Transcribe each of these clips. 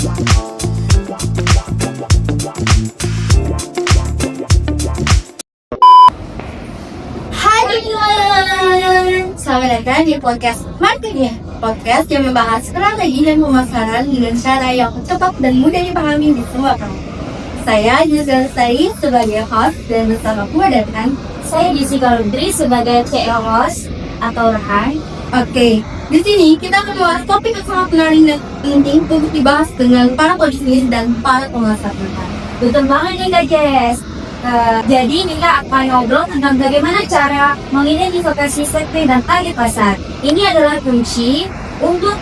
Hai teman-teman, selamat datang di podcast Marketing, podcast yang membahas strategi dan pemasaran dengan cara yang cepat dan mudah dipahami di semua kalangan. Saya Jessica Lestari sebagai host dan bersama kemudian Saya Jessica Lundri sebagai CEO host atau Rehan. Oke, di sini kita akan membahas topik yang sangat menarik dan penting untuk dibahas dengan para pebisnis dan para pengusaha kita. Betul banget nih Kak Jess. Jadi kita akan ngobrol tentang bagaimana cara mengidentifikasi segmen dan target pasar. Ini adalah kunci untuk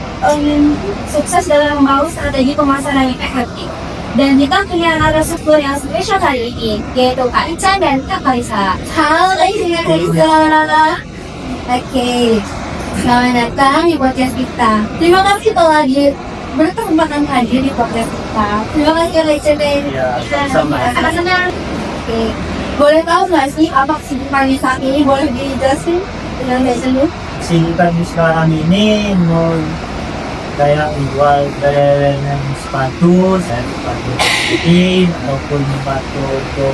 sukses dalam membangun strategi pemasaran yang efektif. Dan kita punya narasumber yang spesial kali ini, yaitu Kak Ica dan Kak Kalisa. Halo Kalisa. Oke, selamat datang di podcast kita. Terima kasih telah berkesempatan hadir di podcast kita. Terima kasih Kak Ica dan Sama-sama. Oke, boleh tahu nggak sih apa kesibukan saat ini? Boleh dijelasin dengan Kak Ica dulu? Kesibukan sekarang ini mau kayak jual brand sepatu ini ataupun sepatu untuk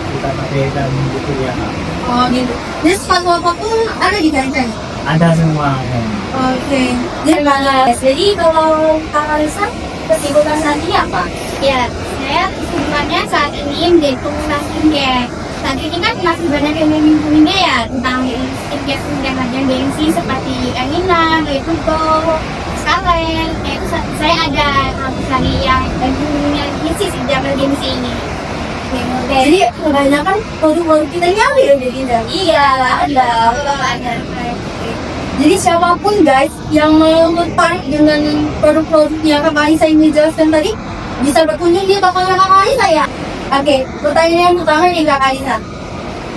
kita pakai dan gitu ya. Oh gitu. Jadi sepatu apapun ada di Kak Ica? Ada semua. Oke. Jadi kalau Kak Kalisa, kesibukan saat ini apa? Ya, saya kesibukannya saat ini menjadi pengguna skincare. Saat ini kan masih banyak yang memimpinya ya tentang skincare macam gengsi seperti Anina, Gaytugo, Skalen. Saya ada hari yang punya gengsi sejak gengsi ini. Jadi kebanyakan produk-produk kita nyari ya jadi Iya, ada. Jadi siapapun guys yang mau tertarik dengan produk-produknya Kak Kalisa yang dijelaskan tadi bisa berkunjung di tokonya Kak Kalisa ya. Oke, pertanyaan yang pertama nih Kak Kalisa,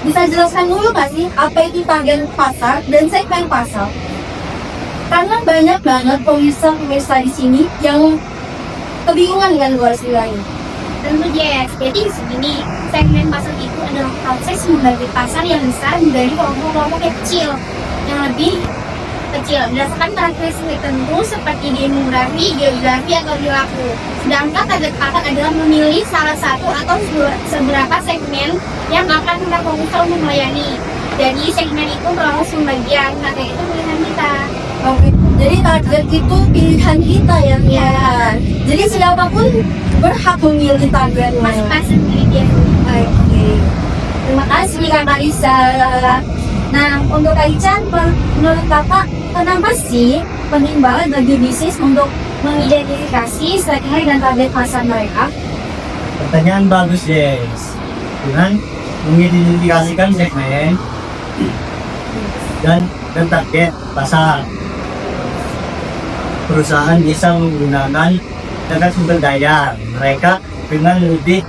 bisa jelaskan dulu nggak sih apa itu target pasar dan segmen pasar? Karena banyak banget pemirsa di sini yang kebingungan dengan luar istilahnya. Tentu Jess, jadi segini, segmen pasar itu adalah proses membagi pasar yang besar menjadi kelompok-kelompok kecil yang lebih kecil berdasarkan karakteristik tertentu seperti demografi, geografi, atau perilaku. Sedangkan target pasar adalah memilih salah satu atau seberapa segmen yang akan kita fokus untuk melayani. Jadi segmen itu proses pembagian, target itu pilihan kita. Oke, jadi target itu pilihan kita ya. Iya. Jadi siapapun berhak memilih target Pas sendiri dia. Oke. Terima kasih Kak Kalisa. Nah, untuk Kak Ican, menurut Kakak, kenapa sih penting banget bagi bisnis untuk mengidentifikasi segmen dan target pasar mereka? Pertanyaan bagus, Jess. Dengan mengidentifikasikan segmen dan target pasar, perusahaan bisa menggunakan sumber daya mereka dengan lebih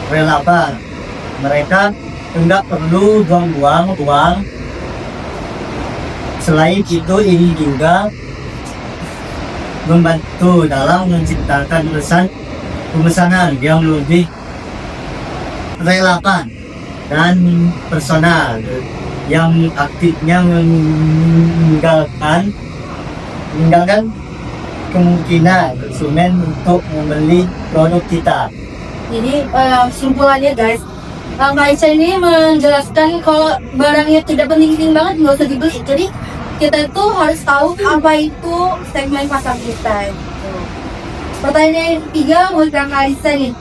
relevan. Mereka tidak perlu buang-buang uang. Selain itu, ini juga membantu dalam menciptakan pemesanan yang lebih relevan dan personal, yang aktifnya meninggalkan kemungkinan konsumen untuk membeli produk kita. Jadi simpulannya guys, Kak Kalisa ini menjelaskan kalau barangnya tidak penting-penting banget nggak usah dibeli. Jadi kita itu harus tahu apa itu segmen pasar kita. Gitu. Pertanyaan yang ketiga buat Kak Kalisa nih,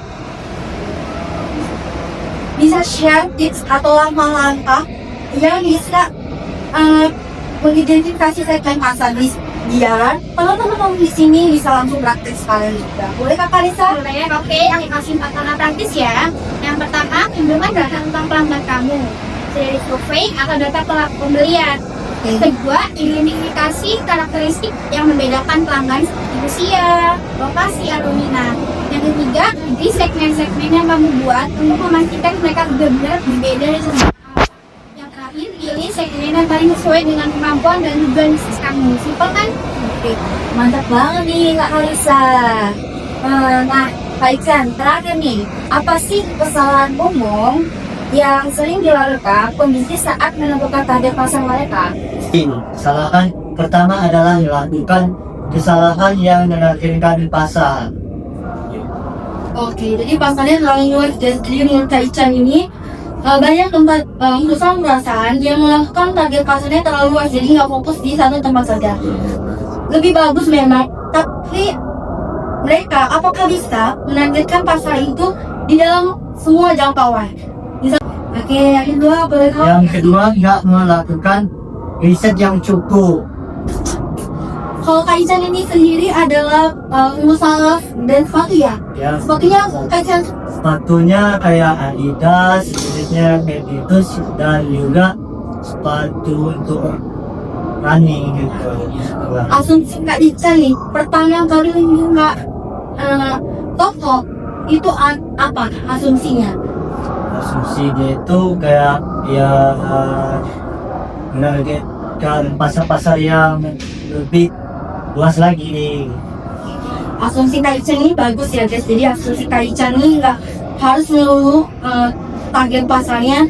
bisa share tips atau langkah-langkah yang bisa mengidentifikasi segmen pasar biar teman-teman di sini bisa langsung praktis sekalian juga. Boleh Kak Kalisa? Boleh, oke, yang kasih 4 langkah praktis ya. Yang pertama, kumpulkan data tentang pelanggan kamu dari survei atau data pembelian. Kedua, identifikasi karakteristik yang membedakan pelanggan seperti usia, lokasi, atau minat. Yang ketiga, di segmen-segmen yang kamu buat untuk memastikan mereka benar-benar berbeda dari semua. Yang terakhir, pilih segmen yang paling sesuai dengan kemampuan dan tujuan bisnis kamu. Simpel kan? Oke, mantap banget nih Kak Kalisa. Nah, Kak Ican, terakhir nih, apa sih kesalahan umum yang sering dilakukan pembisnis saat menentukan target pasar mereka? Kesalahan pertama adalah melakukan kesalahan yang dilakukan di pasar. Oke, jadi pasarnya terlalu luas. Jadi menurut Kak Ican ini banyak tempat perusahaan perasaan yang melakukan target pasarnya terlalu luas, jadi nggak fokus di satu tempat saja. Lebih bagus memang, tapi mereka apakah bisa menargetkan pasar itu di dalam semua jangkauan? Oke, yang kedua boleh kok? Yang kedua, nggak melakukan riset yang cukup. Kalau Kak Ican ini sendiri adalah pengusaha dan sepatu ya? Ya, Sepatunya Kak Ican sepatunya kayak Adidas, jenisnya kayak gitu, dan juga sepatu untuk running gitu. asumsi Kak Ican nih, pertama kali nggak toko itu apa asumsinya? Asumsi dia itu kayak ya menargetkan pasar-pasar yang lebih luas lagi nih. Asumsi Kak Ican ini bagus ya guys, jadi asumsi Kak Ican ini nggak harus melulu target pasarnya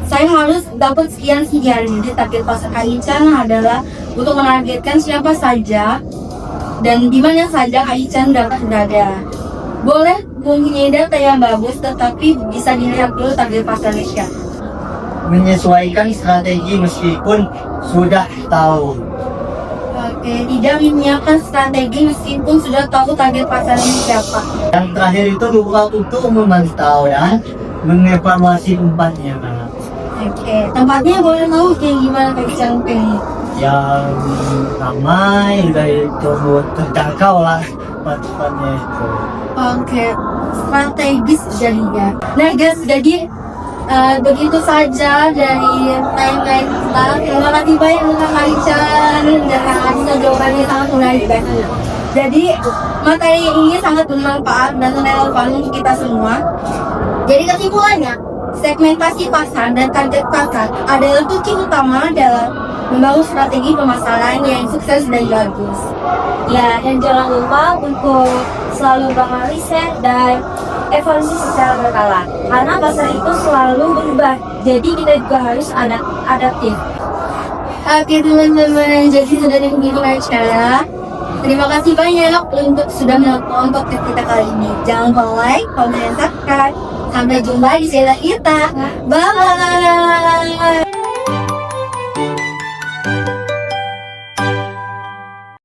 saya harus dapat sekian. Jadi target pasar Kak Ican adalah untuk menargetkan siapa saja dan di mana saja Kak Ican dapat berada. Boleh mempunyai data yang bagus, tetapi bisa dilihat dulu target pasarnya siapa. Menyesuaikan strategi meskipun sudah tahu. Oke, tidak menyiapkan strategi meskipun sudah tahu target pasarnya siapa. Yang terakhir itu lupa untuk memantau ya, mengevaluasi tempatnya. Oke, tempatnya boleh tahu kayak gimana Kak Ican pengen? Yang ramai dari itu terjangkau lah tempat-tempatnya itu. Oke, strategis jadinya. Nah guys, jadi begitu saja dari timeline kita. Terima kasih banyak untuk Kak Ican dan Kak Adisa, jawabannya sangat menarik guys. Jadi materi ini sangat bermanfaat dan relevan untuk kita semua. Jadi kesimpulannya, segmentasi pasar dan target pasar adalah kunci utama dalam membangun strategi pemasaran yang sukses dan bagus. Ya, dan jangan lupa untuk selalu melakukan riset dan evaluasi secara berkala. Karena pasar itu selalu berubah, jadi kita juga harus adaptif. Oke teman-teman, jadi sudah dihubungi acara. Terima kasih banyak untuk sudah menonton podcast kita kali ini. Jangan lupa like, comment, dan subscribe. Sampai jumpa di channel kita. Bye.